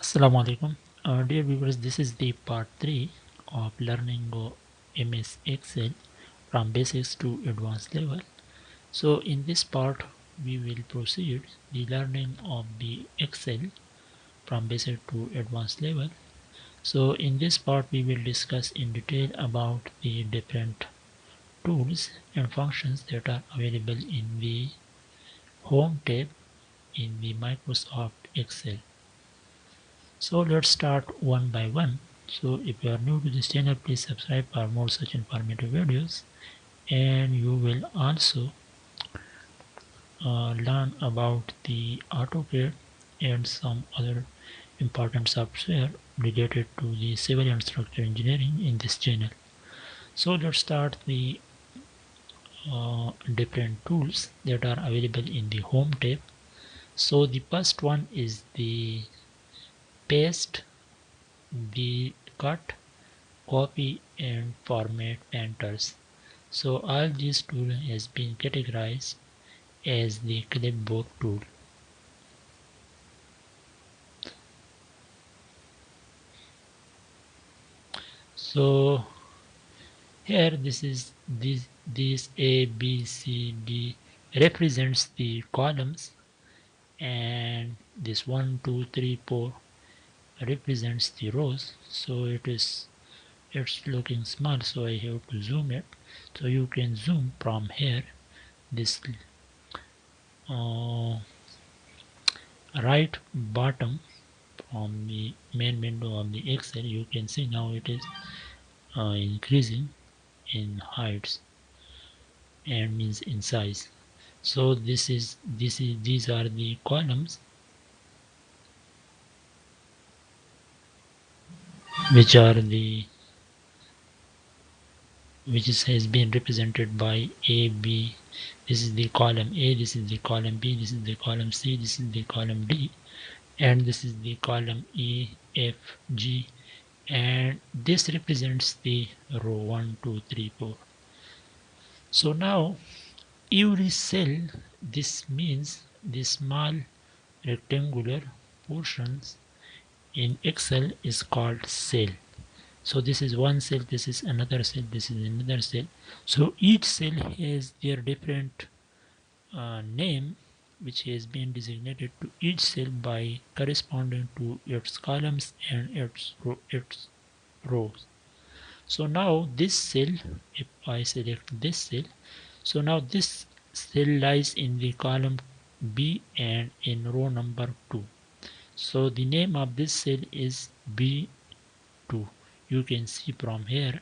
Assalamu alaikum. Dear viewers, this is the part 3 of learning MS Excel from basics to advanced level. So in this part we will proceed the learning of the Excel from basic to advanced level. So in this part we will discuss in detail about the different tools and functions that are available in the Home tab in the Microsoft Excel. So let's start one by one. So if you are new to this channel, please subscribe for more such informative videos, and you will also learn about the AutoCAD and some other important software related to the civil and structural engineering in this channel. So let's start the different tools that are available in the Home tab. So the first one is the paste, the cut, copy and format painters. So all these tools has been categorized as the clipboard tool. So here this A B C D represents the columns, and this 1 2 3 4 represents the rows. So it's looking small, so I have to zoom it. So you can zoom from here, this uh, right bottom from the main window of the Excel. You can see now it is increasing in heights and means in size. So these are the columns which are the has been represented by A, B. This is the column A, this is the column B, this is the column C, this is the column D, and this is the column E, F, G, and this represents the row 1 2 3 4. So now every cell, this means the small rectangular portions in Excel is called cell. So this is one cell, this is another cell, this is another cell. So each cell has their different name, which has been designated to each cell by corresponding to its columns and its rows. So now this cell, if I select this cell, so now this cell lies in the column B and in row number 2. So the name of this cell is B2. You can see from here,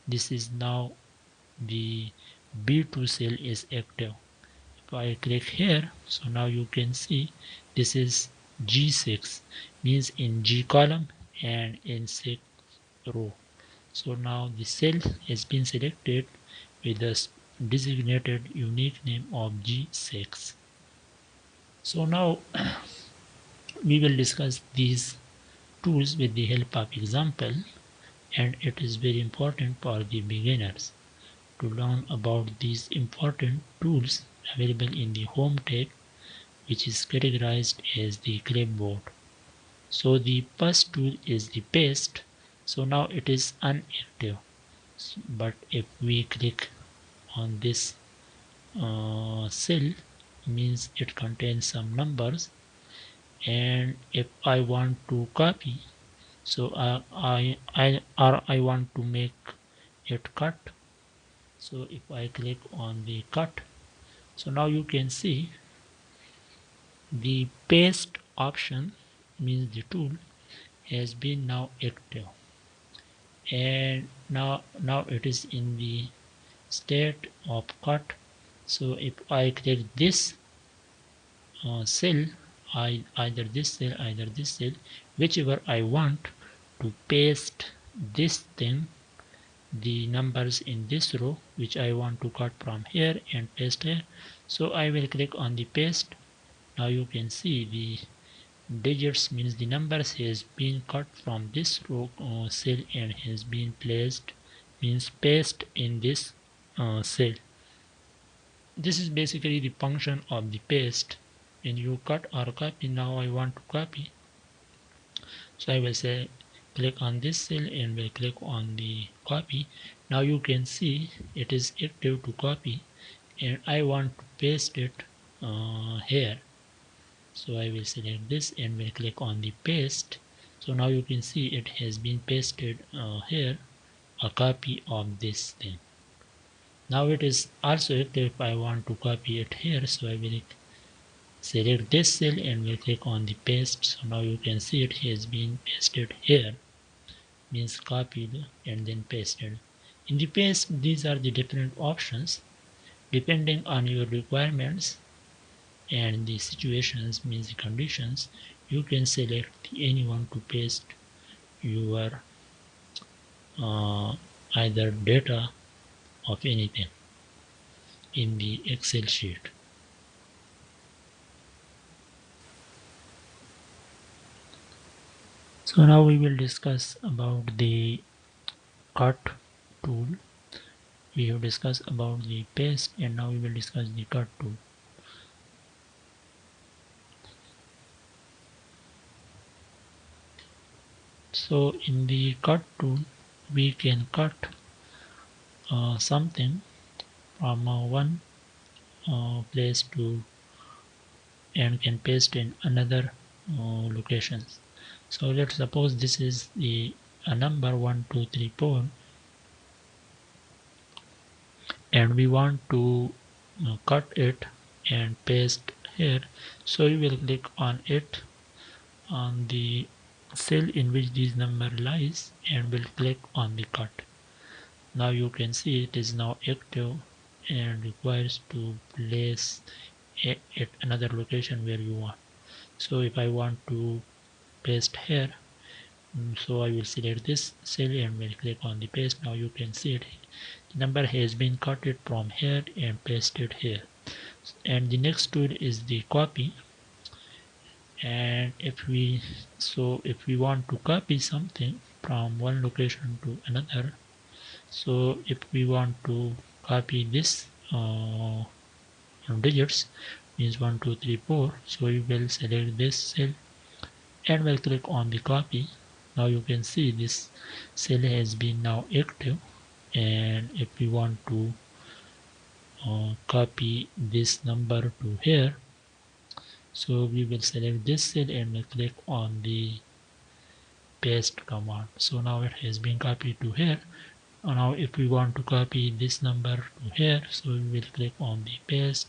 this is now the B2 cell is active. If I click here, so now you can see this is G6, means in G column and in 6 row. So now the cell has been selected with the designated unique name of G6. So now we will discuss these tools with the help of example, and it is very important for the beginners to learn about these important tools available in the Home tab, which is categorized as the clipboard. So the first tool is the paste. So now it is inactive, but if we click on this cell, means it contains some numbers, and if I want to copy, so I want to make it cut. So if I click on the cut, so now you can see the paste option, means the tool has been now active, and now it is in the state of cut. So if I click this cell, either this cell, whichever I want to paste this thing, the numbers in this row which I want to cut from here and paste here. So I will click on the paste. Now you can see the digits, means the numbers has been cut from this row cell and has been placed, means paste in this cell. This is basically the function of the paste. When you cut or copy, now I want to copy, So I will say click on this cell and will click on the copy. Now you can see it is active to copy, and I want to paste it here. So I will select this and will click on the paste. So now you can see it has been pasted here, a copy of this thing. Now it is also active if I want to copy it here. So I will select this cell and will click on the paste. So now you can see it has been pasted here, means copied and then pasted. In the paste, these are the different options depending on your requirements and the situations, means the conditions. You can select anyone to paste your either data of anything in the Excel sheet. So now we will discuss about the cut tool. We have discussed about the paste, and now we will discuss the cut tool. So in the cut tool, we can cut something from one place to and can paste in another locations. So let's suppose this is the number 1234, and we want to cut it and paste here. So you will click on it on the cell in which this number lies and will click on the cut. Now you can see it is now active and requires to place it at another location where you want. So if I want to paste here, so I will select this cell and will click on the paste. Now you can see it, the number has been cut it from here and pasted here. And the next tool is the copy. And if we want to copy something from one location to another, so if we want to copy this digits, means 1234, so you will select this cell and will click on the copy. Now you can see this cell has been now active, and if we want to copy this number to here, so we will select this cell and will click on the paste command. So now it has been copied to here. Now if we want to copy this number to here, so we will click on the paste.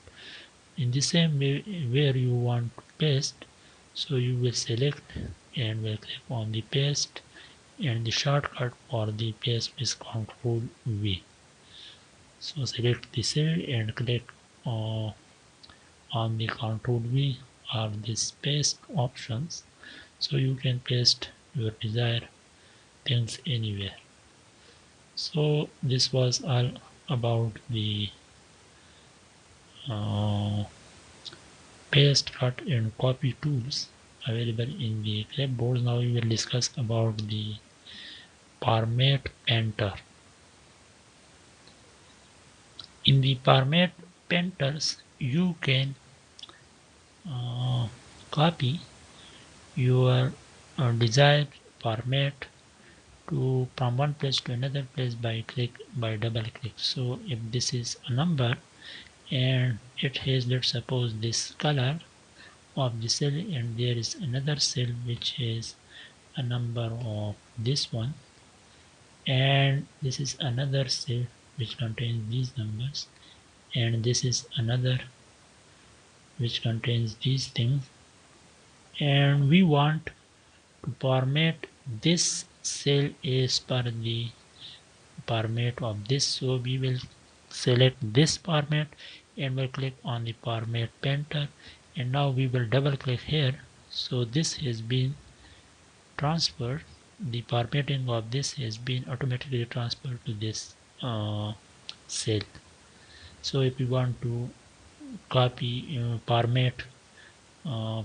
In the same way where you want to paste, so you will select and will click on the paste, and the shortcut for the paste is Ctrl V. So select the cell and click on the Ctrl V or this paste options, so you can paste your desired things anywhere. So this was all about the paste, cut and copy tools available in the clipboard. Now we will discuss about the format painter. In the format painters, you can copy your desired format to from one place to another place by double click. So if this is a number and it has, let's suppose, this color of the cell, and there is another cell which has a number of this one, and this is another cell which contains these numbers, and this is another which contains these things, and we want to format this cell as per the format of this. So we will select this format and will click on the format painter, and now we will double click here. So this has been transferred, the formatting of this has been automatically transferred to this cell. So if we want to copy format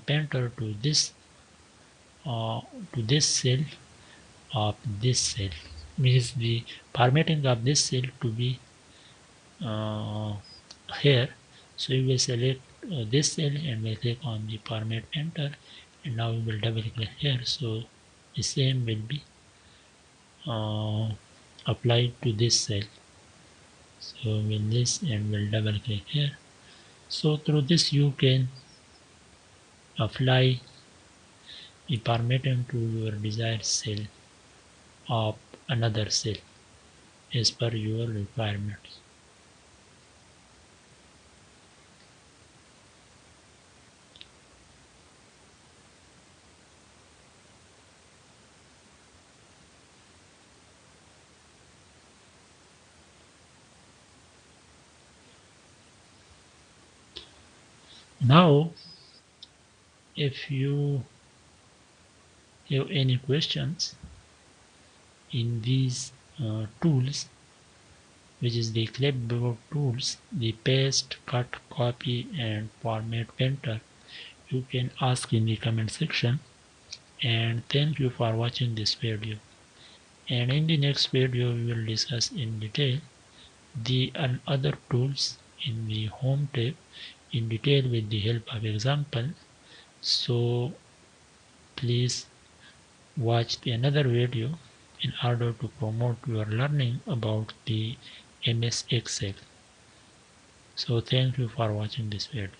painter to this cell of this cell, means the formatting of this cell to be here. So you will select this cell and will click on the format painter, and now we will double click here. So the same will be uh, applied to this cell. So with this, and we'll double click here. So through this you can apply a parameter to your desired cell of another cell as per your requirements. Now if you have any questions in these tools, which is the clipboard tools, the paste, cut, copy and format painter, you can ask in the comment section. And thank you for watching this video. And in the next video we will discuss in detail the other tools in the home tab in detail with the help of example. So please watch another video in order to promote your learning about the MS Excel. So thank you for watching this video.